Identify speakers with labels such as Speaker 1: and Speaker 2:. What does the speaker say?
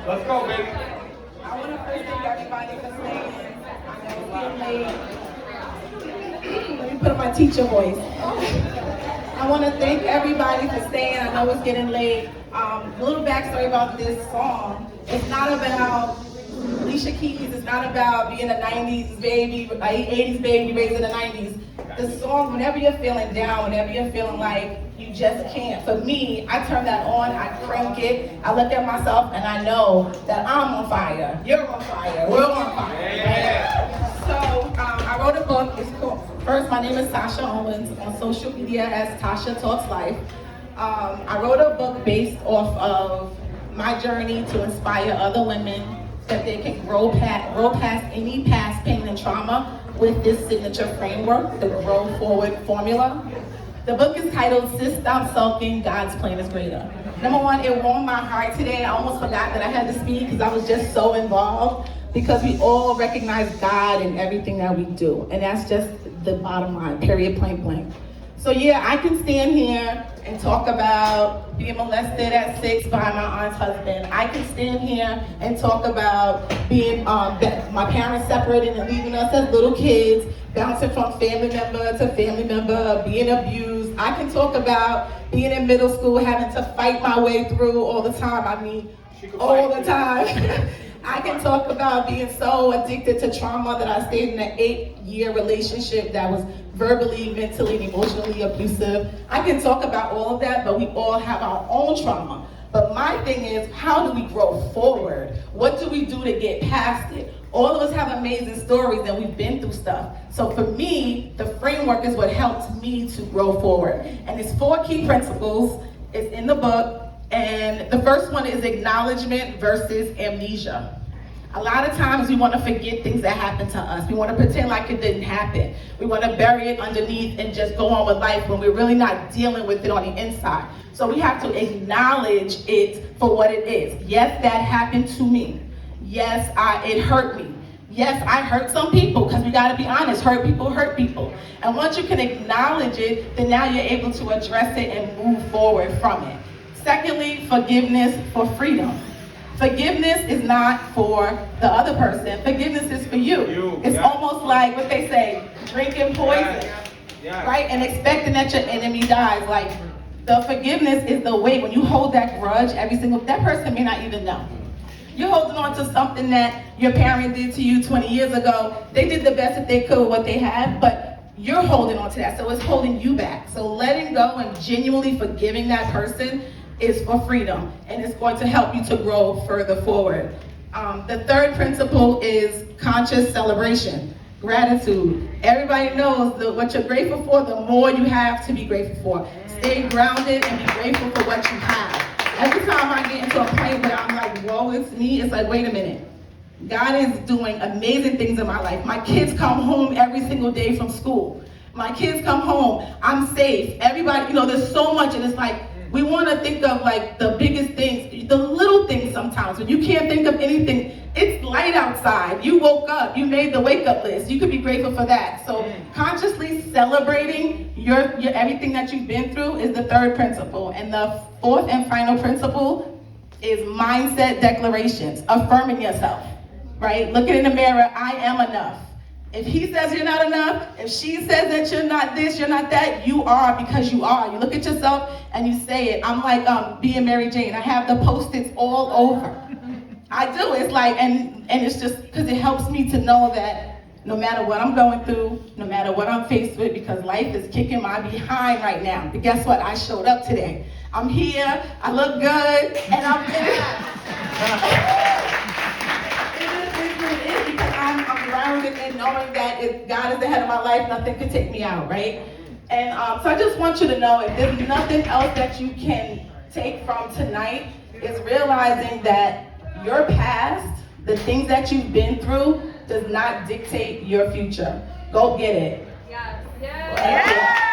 Speaker 1: Let's go, baby.
Speaker 2: I want to first thank everybody for staying. I know it's getting late. Let me put on my teacher voice. I want to thank everybody for staying. I know it's getting late. A little backstory about this song. It's not about Alicia Keys. It's not about being a 90s baby, 80s baby raised in the 90s. The song, whenever you're feeling down, whenever you're feeling like you just can't. For me, I turn that on, I crank it, I look at myself, and I know that I'm on fire. You're on fire. We're on fire. Right? So I wrote a book. It's called, first, my name is Tasha Owens, on social media as Tasha Talks Life. I wrote a book based off of my journey to inspire other women that they can grow past any past pain and trauma with this signature framework, the Grow Forward formula. The book is titled Sis Stop Sulkin, God's Plan is Greater. Number one, it warmed my heart today. I almost forgot that I had to speak because I was just so involved, because we all recognize God in everything that we do. And that's just the bottom line, period, point blank. So yeah, I can stand here and talk about being molested at 6 by my aunt's husband. I can stand here and talk about being, my parents separated and leaving us as little kids, bouncing from family member to family member, being abused. I can talk about being in middle school, having to fight my way through all the time. I mean, all the time. I can talk about being so addicted to trauma that I stayed in an 8-year relationship that was verbally, mentally, and emotionally abusive. I can talk about all of that, but we all have our own trauma. But my thing is, how do we grow forward? What do we do to get past it? All of us have amazing stories and we've been through stuff. So for me, the framework is what helps me to grow forward. And it's 4 key principles. It's in the book. And the first one is acknowledgement versus amnesia. A lot of times we want to forget things that happened to us. We want to pretend like it didn't happen. We want to bury it underneath and just go on with life when we're really not dealing with it on the inside. So we have to acknowledge it for what it is. Yes, that happened to me. Yes, it hurt me. Yes, I hurt some people, because we got to be honest, hurt people hurt people. And once you can acknowledge it, then now you're able to address it and move forward from it. Secondly, forgiveness for freedom. Forgiveness is not for the other person. Forgiveness is for you. It's almost like what they say, drinking poison, right? And expecting that your enemy dies. Like, the forgiveness is the way, when you hold that grudge, that person may not even know. You're holding on to something that your parent did to you 20 years ago. They did the best that they could with what they had, but you're holding on to that, so it's holding you back. So letting go and genuinely forgiving that person is for freedom, and it's going to help you to grow further forward. The third principle is conscious celebration, gratitude. Everybody knows that what you're grateful for, the more you have to be grateful for. Stay grounded and be grateful for what you have. Every time I get into a point where I'm like, whoa, it's me, it's like, wait a minute. God is doing amazing things in my life. My kids come home every single day from school. My kids come home, I'm safe. Everybody, there's so much, and it's like, we want to think of like the biggest things, the little things sometimes. When you can't think of anything, it's light outside. You woke up, you made the wake up list. You could be grateful for that. So consciously celebrating your everything that you've been through is the third principle. And the fourth and final principle is mindset declarations, affirming yourself, right? Looking in the mirror, I am enough. If he says you're not enough, if she says that you're not this, you're not that, you are, because you are. You look at yourself and you say it. I'm like being Mary Jane. I have the Post-its all over. I do. It's like, and it's just because it helps me to know that no matter what I'm going through, no matter what I'm faced with, because life is kicking my behind right now. But guess what? I showed up today. I'm here. I look good, and I'm I'm grounded in knowing that if God is the head of my life, nothing can take me out, right? And so I just want you to know, if there's nothing else that you can take from tonight, is realizing that your past, the things that you've been through, does not dictate your future. Go get it.
Speaker 3: Yes. Yes.